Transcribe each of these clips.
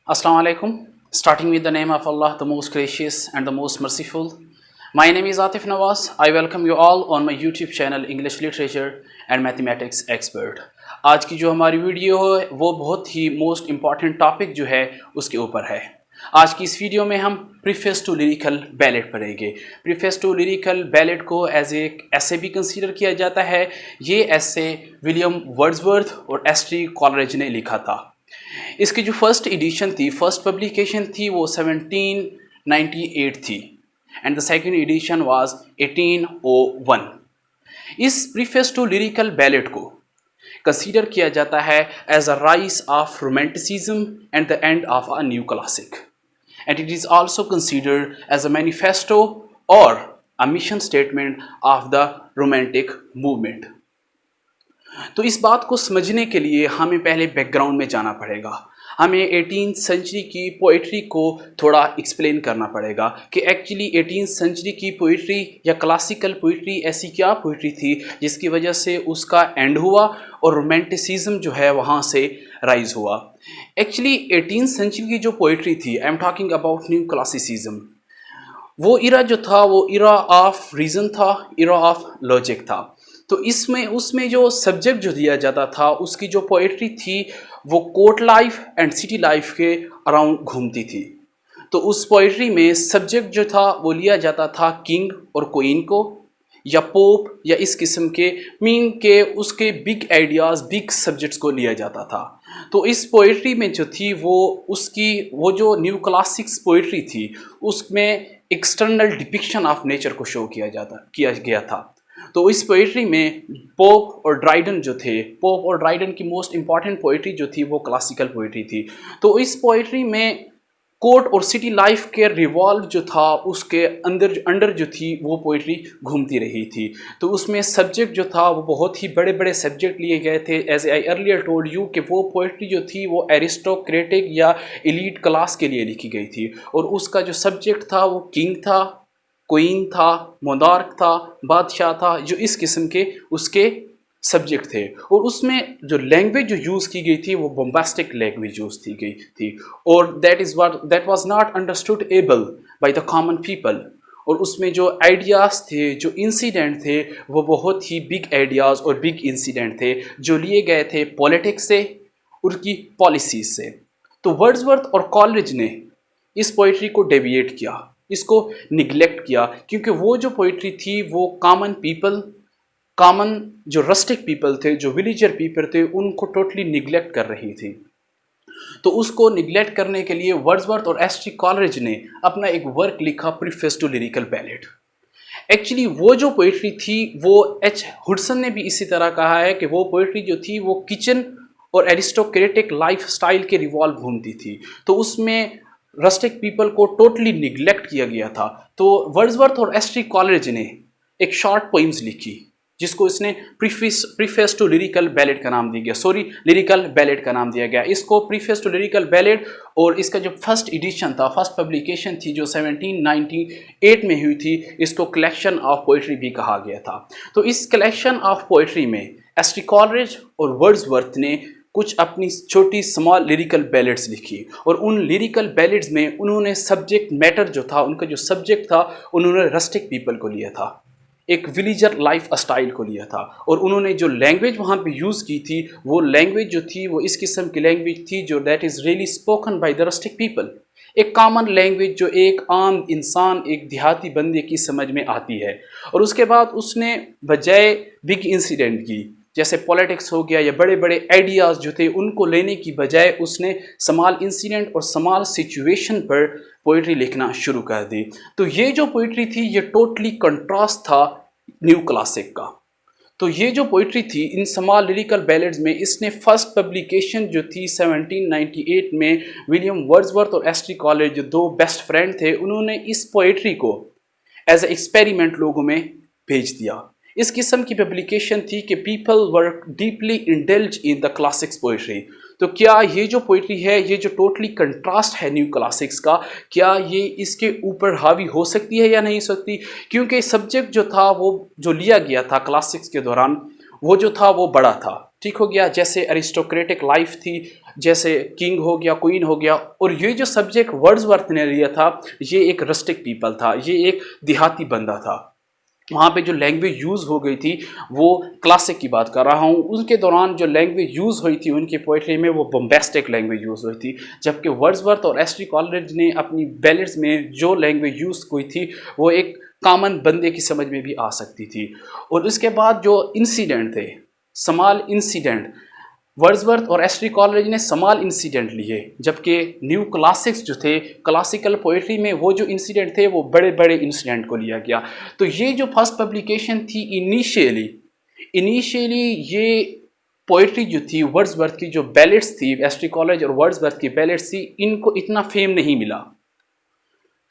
Assalamu alaikum. Starting with the name of Allah, the most gracious and the most merciful. My name is Atif Nawaz. I welcome you all on my YouTube channel English Literature and Mathematics Expert. आज की जो हमारी video है वो बहुत ही most important topic जो है उसके ऊपर है। आज की इस वीडियो में हम प्रीफेस टू लिरिकल बैलेट पढ़ेंगे। प्रीफेस टू लिरिकल बैलेट को एज एक ऐसे भी कंसीडर किया जाता है। ये ऐसे विलियम वर्ड्सवर्थ और एस.टी. कॉलरिज ने लिखा था। इसकी जो फर्स्ट एडिशन थी, फर्स्ट पब्लिकेशन थी वो 1798 थी and the second edition was 1801। इस प्रीफेस टू लिरिकल बैलेट को कंसीडर किया जाता है as a rise of romanticism and the end of a new classic and it is also considered as a manifesto और a mission statement of the romantic movement. तो इस बात को समझने के लिए हमें पहले बैकग्राउंड में जाना पड़ेगा। हमें 18th सेंचुरी की पोइट्री को थोड़ा एक्सप्लेन करना पड़ेगा कि एक्चुअली 18th सेंचुरी की पोइट्री या क्लासिकल पोइट्री ऐसी क्या पोइट्री थी जिसकी वजह से उसका एंड हुआ और रोमांटिसिज्म जो है वहाँ से राइज हुआ। एक्चुअली 18th सेंचुरी की जो पोइट्री थी, I am talking about new classicism, वो इरा जो था वो इरा ऑफ रीज़न था, इरा ऑफ लॉजिक था। तो इसमें उसमें जो सब्जेक्ट जो दिया जाता था, उसकी जो पोइट्री थी वो court life and city life के अराउंड घूमती थी। तो उस पोइट्री में सब्जेक्ट जो था वो लिया जाता था किंग और क्वीन को या पोप या इस किस्म के मीन के उसके बिग आइडियाज़, बिग सब्जेक्ट्स को लिया जाता था। तो इस पोइट्री में जो थी वो जो न्यू क्लासिक्स पोइट्री थी उसमें एक्सटर्नल डिपिक्शन ऑफ नेचर को शो किया गया था। तो इस पोइट्री में पोप और ड्राइडन की मोस्ट इम्पॉर्टेंट पोइट्री जो थी वो क्लासिकल पोइट्री थी। तो इस पोइट्री में कोर्ट और सिटी लाइफ के रिवॉल्व जो था उसके अंडर जो थी वो पोइट्री घूमती रही थी। तो उसमें सब्जेक्ट जो था वो बहुत ही बड़े बड़े सब्जेक्ट लिए गए थे। As I earlier told you कि वो पोइट्री जो थी वो एरिस्टोक्रेटिक या एलीट क्लास के लिए लिखी गई थी और उसका जो सब्जेक्ट था वो किंग था, क्वीन था, मोनार्क था, बादशाह था, जो इस किस्म के उसके सब्जेक्ट थे। और उसमें जो लैंग्वेज जो यूज़ की गई थी वो बोम्बास्टिक लैंग्वेज यूज़ की गई थी और that was not understood able by the common people. और उसमें जो आइडियाज़ थे, जो इंसिडेंट थे, वो बहुत ही बिग आइडियाज़ और बिग इंसिडेंट थे जो लिए गए थे पॉलिटिक्स से, उनकी पॉलिसीज से। तो वर्ड्सवर्थ और कॉलरिज ने इस पोइट्री को डेविएट किया, इसको निगलेक्ट किया, क्योंकि वो जो पोइट्री थी वो कॉमन जो रस्टिक पीपल थे, जो विलेजर पीपल थे, उनको टोटली निगलेक्ट कर रही थी। तो उसको निगलेक्ट करने के लिए वर्ड्सवर्थ और एस.टी. कॉलरिज ने अपना एक वर्क लिखा, preface to lyrical ballad. Actually वो जो पोइट्री थी वो एच हुडसन ने भी इसी तरह कहा है कि वो पोइट्री जो थी वो किचन और एरिस्टोक्रेटिक लाइफ स्टाइल के रिवॉल्व घूमती थी। तो उसमें रस्टिक पीपल को टोटली निगलेक्ट किया गया था। तो वर्ड्सवर्थ और एस.टी. कॉलरिज ने एक शॉर्ट पोइम्स लिखी जिसको इसने प्रीफेस टू लिरिकल बैलेट का नाम दिया गया, लिरिकल बैलेट का नाम दिया गया। इसको प्रीफेस टू लिरिकल बैलेट और इसका जो फर्स्ट एडिशन था, फर्स्ट पब्लिकेशन थी जो 1798 में हुई थी, इसको कलेक्शन ऑफ पोइट्री भी कहा गया था। तो इस कलेक्शन ऑफ पोइट्री में एस.टी. कॉलरिज और वर्ड्सवर्थ ने कुछ अपनी छोटी स्मॉल लिरिकल बैलेट्स लिखी और उन लिरिकल बैलेट्स में उन्होंने सब्जेक्ट मैटर जो था, उनका जो सब्जेक्ट था, उन्होंने रस्टिक पीपल को लिया था, एक विलेजर लाइफ स्टाइल को लिया था। और उन्होंने जो लैंग्वेज वहाँ पे यूज़ की थी वो लैंग्वेज जो थी वो इस किस्म की लैंग्वेज थी जो that is really spoken by the rustic people, एक कॉमन लैंग्वेज जो एक आम इंसान, एक देहाती बंदे की समझ में आती है। और उसके बाद उसने बजाय बिग इंसिडेंट की, जैसे पॉलिटिक्स हो गया या बड़े बड़े आइडियाज़ जो थे, उनको लेने की बजाय उसने स्मॉल इंसिडेंट और स्मॉल सिचुएशन पर पोइट्री लिखना शुरू कर दी। तो ये जो पोइट्री थी ये टोटली कंट्रास्ट था न्यू क्लासिक का। तो ये जो पोइट्री थी इन स्मॉल लिरिकल बैलेट्स में, इसने फर्स्ट पब्लिकेशन जो थी 1798 में विलियम वर्ड्सवर्थ और एस.टी. कॉलरिज जो दो बेस्ट फ्रेंड थे, उन्होंने इस पोइट्री को एज ए एक्सपेरिमेंट लोगों में भेज दिया। इस किस्म की पब्लिकेशन थी कि people were deeply indulge in the classics poetry. तो क्या ये जो पोइट्री है ये जो टोटली कंट्रास्ट है न्यू क्लासिक्स का, क्या ये इसके ऊपर हावी हो सकती है या नहीं सकती? क्योंकि सब्जेक्ट जो था वो जो लिया गया था क्लासिक्स के दौरान वो जो था वो बड़ा था, ठीक हो गया। जैसे अरिस्टोक्रेटिक लाइफ थी, जैसे किंग हो गया, क्वीन हो गया। और ये जो सब्जेक्ट वर्ड्सवर्थ ने लिया था, ये एक रस्टिक पीपल था, ये एक देहाती बंदा था। वहाँ पे जो लैंग्वेज यूज़ हो गई थी, वो क्लासिक की बात कर रहा हूँ, उसके दौरान जो लैंग्वेज यूज़ हुई थी उनकी पोइट्री में, वो बम्बेस्टिक लैंग्वेज यूज़ हुई थी। जबकि वर्ड्सवर्थ और एस टी कॉलरिज ने अपनी बैलेड्स में जो लैंग्वेज यूज़ हुई थी, वो एक कॉमन बंदे की समझ में भी आ सकती थी। और उसके बाद जो इंसिडेंट थे, स्मॉल इंसिडेंट, वर्ड्सवर्थ और एस टी कॉलरिज ने स्मॉल इंसिडेंट लिए, जबकि न्यू क्लासिक्स जो थे, क्लासिकल पोइट्री में वो जो इंसिडेंट थे वो बड़े बड़े इंसिडेंट को लिया गया। तो ये जो फर्स्ट पब्लिकेशन थी, इनिशियली ये पोइट्री जो थी वर्ड्सवर्थ की, जो बैलेट्स थी, एस टी कॉलेज और वर्ड्सवर्थ की बैलेट्स थी, इनको इतना फेम नहीं मिला।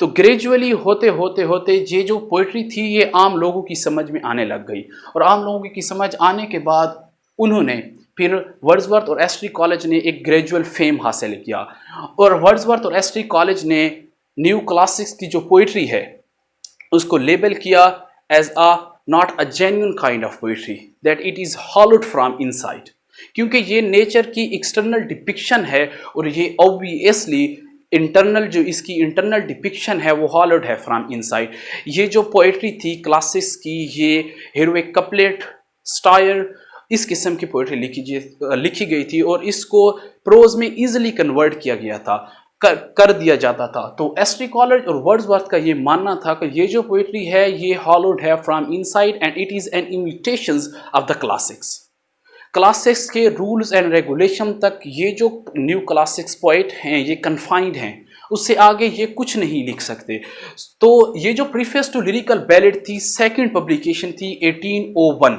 तो ग्रेजुअली होते होते होते ये जो पोइट्री थी ये आम लोगों की समझ में आने लग गई, और आम लोगों की समझ आने के बाद उन्होंने फिर वर्ड्सवर्थ और एस टी कॉलेज ने एक ग्रेजुअल फेम हासिल किया। और वर्ड्सवर्थ और एस टी कॉलेज ने न्यू क्लासिक्स की जो पोइट्री है उसको लेबल किया as a not a genuine kind of poetry, that it is hollowed from inside. क्योंकि ये नेचर की एक्सटर्नल डिपिक्शन है, और ये ऑब्वियसली इंटरनल, जो इसकी इंटरनल डिपिक्शन है वो हॉलोड है फ्रॉम इनसाइड। ये जो पोइट्री थी क्लासिक्स की, ये हेरोइक कपलेट स्टायर, इस किस्म की पोइट्री लिखी गई थी, और इसको प्रोज में इजीली कन्वर्ट किया गया था, कर दिया जाता था। तो एस टी कॉलेज और वर्ड्सवर्थ का ये मानना था कि ये जो पोइट्री है ये हॉलोड है from inside, and it is an imitation of the classics. Classics के रूल्स एंड रेगुलेशन तक ये जो न्यू क्लासिक्स पोइट हैं ये कन्फाइंड हैं, उससे आगे ये कुछ नहीं लिख सकते। तो ये जो प्रीफेस टू लिरिकल बैलेड थी, सेकंड पब्लिकेशन थी 1801।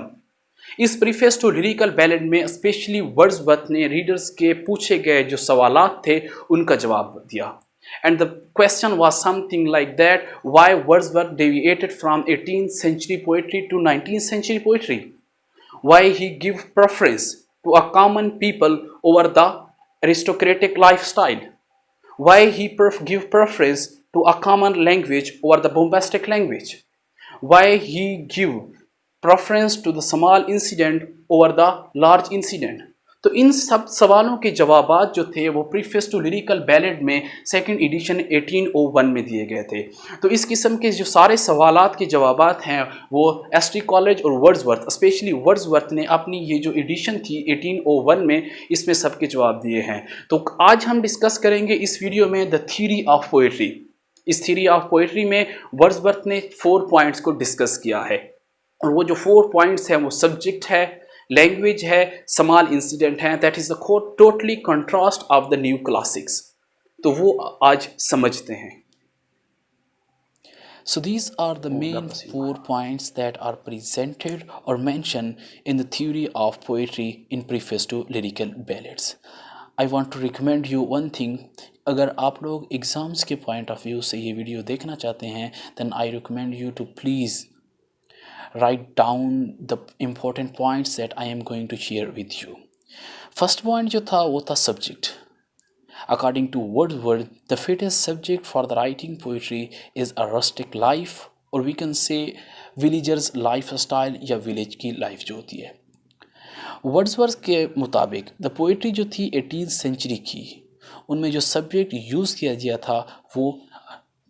इस प्रीफेस टू लिरिकल बैलेड में स्पेशली वर्ड्सवर्थ ने रीडर्स के पूछे गए जो सवालात थे उनका जवाब दिया। And the question was something like that, why Wordsworth deviated from 18th century poetry to 19th century poetry, why he give preference to a common people over the aristocratic lifestyle, why he give preference to a common language over the bombastic language, why he give preference to the small incident over the large incident। तो इन सब सवालों के जवाबात जो थे वो preface to lyrical ballad में second edition 1801 में दिए गए थे। तो इस किस्म के जो सारे सवालात के जवाबात हैं वो एस टी कॉलेज और वर्ड्सवर्थ, स्पेशली वर्ड्सवर्थ ने अपनी ये जो एडिशन थी 1801 में, इसमें सबके जवाब दिए हैं। तो आज हम डिस्कस करेंगे इस वीडियो में द थ्योरी ऑफ पोइट्री। इस थ्योरी ऑफ पोइट्री में वर्ड्सवर्थ ने 4 पॉइंट्स को डिस्कस किया है, और वो जो 4 पॉइंट्स हैं वो सब्जेक्ट है, लैंग्वेज है, स्मॉल इंसिडेंट है, that is the totally contrast of the new classics. तो वो आज समझते हैं। So these are the main 4 points that are presented or mentioned in the theory of poetry in Preface to Lyrical Ballads. I want to recommend you one thing. अगर आप लोग exams के point of view से ये video देखना चाहते हैं, then I recommend you to please write down the important points that I am going to share with you. First point जो था वो था subject. According to Wordsworth, the fittest subject for the writing poetry is a rustic life, or we can say villagers lifestyle या village की life जो होती है। Wordsworth के मुताबिक द पोइट्री जो थी 18th century की, उनमें जो सब्जेक्ट यूज़ किया गया था वो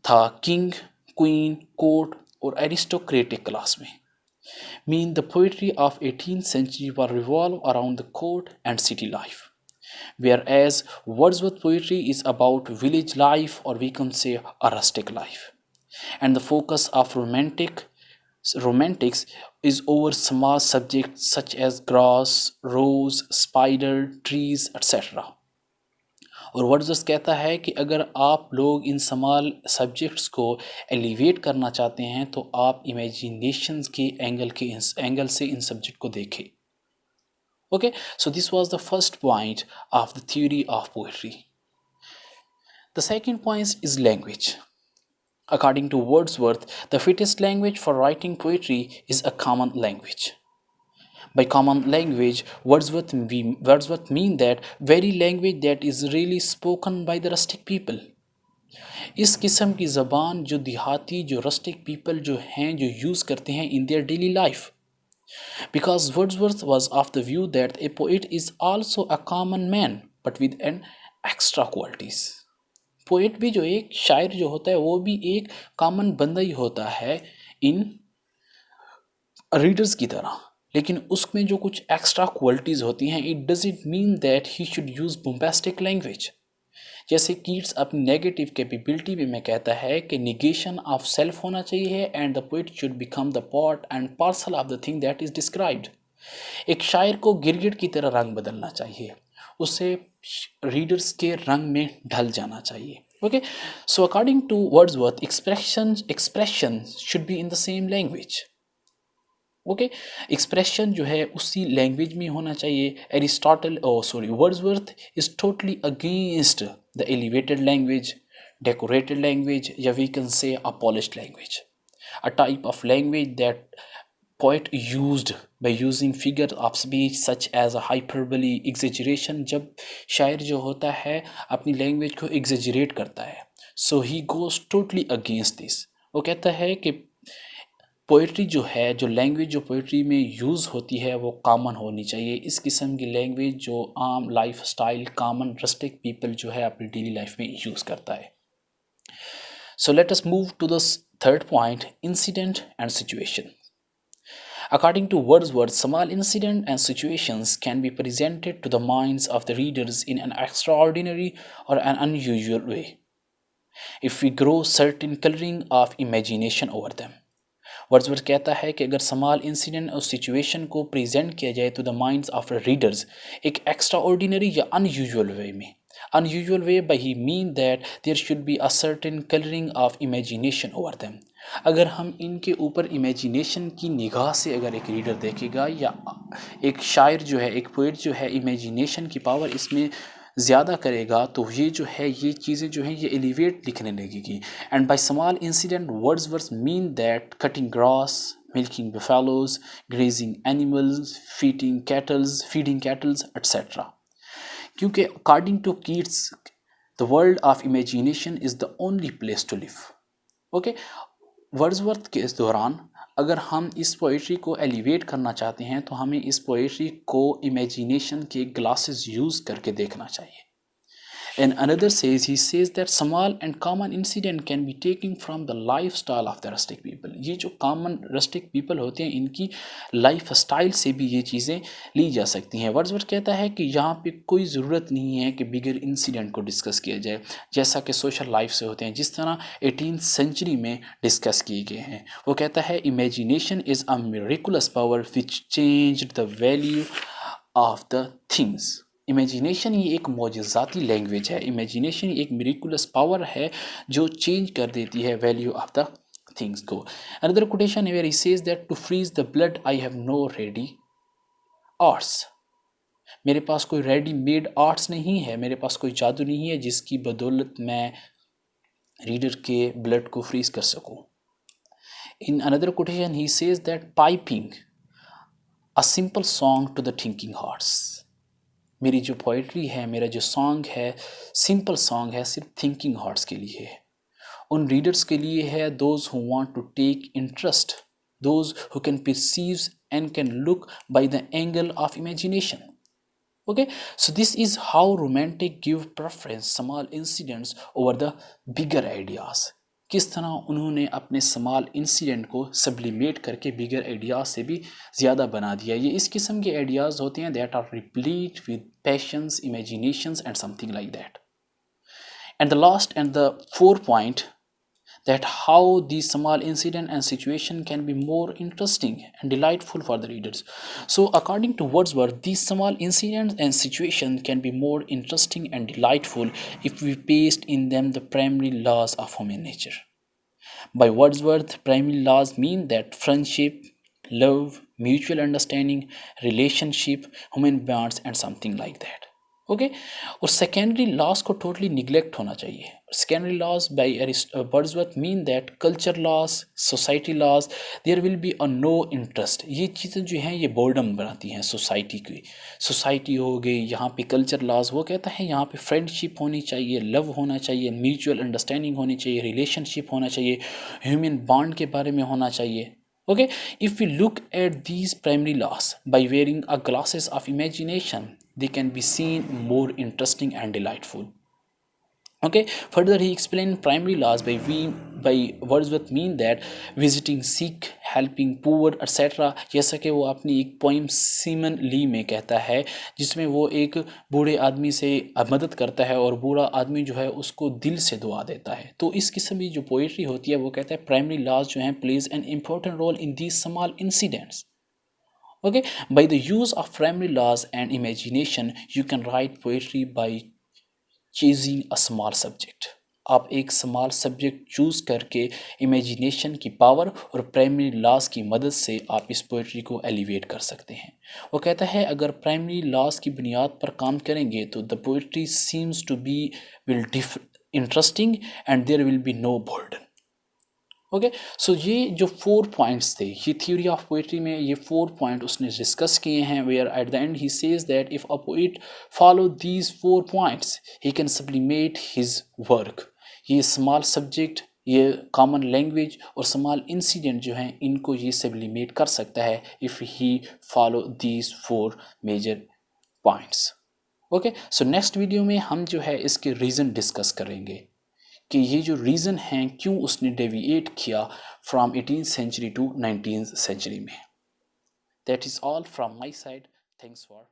था किंग, क्वीन, कोर्ट और एरिस्टोक्रेटिक क्लास में। Mean the poetry of 18th century were revolve around the court and city life, whereas Wordsworth poetry is about village life, or we can say a rustic life, and the focus of romantics is over small subjects such as grass, rose, spider, trees, etc. और Wordsworth कहता है कि अगर आप लोग in small subjects को elevate करना चाहते हैं तो आप इमेजिनेशंस के एंगल से इन सब्जेक्ट को देखें। Okay, so this was the first point of the theory of poetry. The second point is language. According to Wordsworth, the fittest language for writing poetry is a common language. By common language, Wordsworth mean that very language that is really spoken by the rustic people. इस किस्म की ज़बान जो देहाती, जो rustic people जो हैं, जो यूज़ करते हैं in their daily life. Because Wordsworth was of the view that a poet is also a common man but with an extra qualities. Poet भी जो एक शायर जो होता है वो भी एक कॉमन बंदा ही होता है इन रीडर्स की तरह, लेकिन उसमें जो कुछ एक्स्ट्रा क्वालिटीज़ होती हैं, it doesn't mean that he should use bombastic language. जैसे कीट्स अपनी नेगेटिव कैपेबिलिटी में कहता है कि निगेशन ऑफ सेल्फ होना चाहिए and the poet should become the part and parcel of the thing that is described. एक शायर को गिरगिट की तरह रंग बदलना चाहिए, उसे रीडर्स के रंग में ढल जाना चाहिए। Okay, so according to Wordsworth expression should be in the same language. Okay, expression जो है उसी लैंग्वेज में होना चाहिए। Aristotle Wordsworth is totally against the elevated language, decorated language, या we can say a polished language, a type of language that poet used by using figure of speech such as a hyperbole, exaggeration। जब शायर जो होता है अपनी language को exaggerate करता है, so he goes totally against this। वो कहता है कि पोइट्री जो है, जो लैंग्वेज जो पोइट्री में यूज़ होती है वो कॉमन होनी चाहिए। इस किस्म की लैंग्वेज जो आम life style common rustic people जो है अपनी डेली लाइफ में यूज़ करता है। So let us move to the third point, incident and situation. According to Wordsworth, small incidents and situations can be presented to the minds of the readers in an extraordinary or an unusual way, if we grow certain coloring of imagination over them. Wordsworth कहता है कि अगर small incident और situation को present किया जाए to the minds of readers एक extraordinary या अनयूजुअल वे में, unusual way by he mean that there should be a certain coloring of imagination over them। अगर हम इनके ऊपर इमेजिनेशन की निगाह से अगर एक रीडर देखेगा या एक शायर जो है, एक पोइट जो है, इमेजिनेशन की पावर इसमें ज़्यादा करेगा तो ये जो है ये चीज़ें जो हैं ये एलिवेट दिखने लगेगी। And by small incident Wordsworth mean that cutting grass, milking buffaloes, grazing animals, feeding cattles etcetera. क्योंकि according to Keats the world of imagination is the only place to live. Okay, Wordsworth के इस दौरान अगर हम इस poetry को elevate करना चाहते हैं तो हमें इस पोइट्री को इमेजिनेशन के ग्लासेस यूज़ करके देखना चाहिए। And another says, he says that small and common incident can be taken from the lifestyle of the rustic people। ये जो common rustic people होते हैं इनकी लाइफ स्टाइल से भी ये चीज़ें ली जा सकती हैं। वर्ड्सवर्थ कहता है कि यहाँ पे कोई ज़रूरत नहीं है कि बिगर इंसिडेंट को डिस्कस किया जाए, जैसा कि सोशल लाइफ से होते हैं, जिस तरह 18th सेंचुरी में डिस्कस किए गए हैं। वो कहता है imagination is a miraculous power which changed the value of the things. Imagination ये एक मौजज़ाती लैंग्वेज है, इमेजिनेशन एक मिरेकुलस पावर है जो चेंज कर देती है वैल्यू ऑफ द थिंग्स को। Another quotation where he says that to freeze the blood I have no ready arts. मेरे पास कोई रेडी मेड आर्ट्स नहीं है, मेरे पास कोई जादू नहीं है जिसकी बदौलत मैं रीडर के ब्लड को फ्रीज कर सकूं। In another quotation he says that piping a simple song to the thinking hearts. मेरी जो पोइट्री है, मेरा जो सॉन्ग है, सिंपल सॉन्ग है, सिर्फ थिंकिंग हार्ट्स के लिए है, उन रीडर्स के लिए है, those who want to take interest, those who can perceive and can look by the angle of imagination. Okay, so this is how romantic give preference small incidents over the bigger ideas. किस तरह उन्होंने अपने small incident को sublimate करके बिगर ideas से भी ज़्यादा बना दिया। ये इस किस्म के आइडियाज़ होते हैं that are replete with passions, imaginations and something like that. And the last and the fourth point, that how these small incident and situation can be more interesting and delightful for the readers. So according to Wordsworth, these small incidents and situations can be more interesting and delightful if we paste in them the primary laws of human nature. By Wordsworth, primary laws mean that friendship, love, mutual understanding, relationship, human bonds and something like that. Okay, और secondary laws को totally neglect होना चाहिए। Secondary laws by Wordsworth mean that culture laws, society laws, there will be a no interest. ये चीज़ें जो हैं ये boredom बनाती हैं सोसाइटी की। सोसाइटी हो गई, यहाँ पे कल्चर लॉज, वो कहता है यहाँ पे फ्रेंडशिप होनी चाहिए, लव होना चाहिए, म्यूचुअल अंडरस्टैंडिंग होनी चाहिए, रिलेशनशिप होना चाहिए, ह्यूमन बॉन्ड के बारे में होना चाहिए। Okay, if we look at these primary laws by wearing a glasses of imagination, they can be seen more interesting and delightful. Okay, further he explained primary laws by Wordsworth mean that visiting sick, helping poor, etc. जैसा कि वो अपनी एक poem semen ली में कहता है, जिसमें वो एक बूढ़े आदमी से मदद करता है और बूढ़ा आदमी जो है उसको दिल से दुआ देता है. तो इस किस्म की जो पोइट्री होती है वो कहता है प्राइमरी लॉज जो हैं plays an important role in these small incidents. Okay, by the use of primary laws and imagination, you can write poetry by chasing a small subject. आप एक स्मॉल सब्जेक्ट चूज करके imagination की power और primary laws की मदद से आप इस पोइट्री को एलिवेट कर सकते हैं. वो कहता है अगर प्राइमरी लॉज की बुनियाद पर काम करेंगे तो the poetry seems to be will interesting and there will be no burden. Okay, so ये जो 4 पॉइंट्स थे, ये थ्योरी ऑफ पोइट्री में ये 4 पॉइंट उसने डिस्कस किए हैं, where at the end he says that if a poet follow these 4 points he can sublimate his work. ये स्मॉल सब्जेक्ट, ये कॉमन लैंग्वेज और स्मॉल इंसिडेंट जो हैं इनको ये सब्लिमेट कर सकता है if he follow these 4 major points. Okay, so next video में हम जो है इसके रीज़न डिस्कस करेंगे कि ये जो रीज़न हैं क्यों उसने डेविएट किया from 18th century to 19th century में. That is all from my side. Thanks for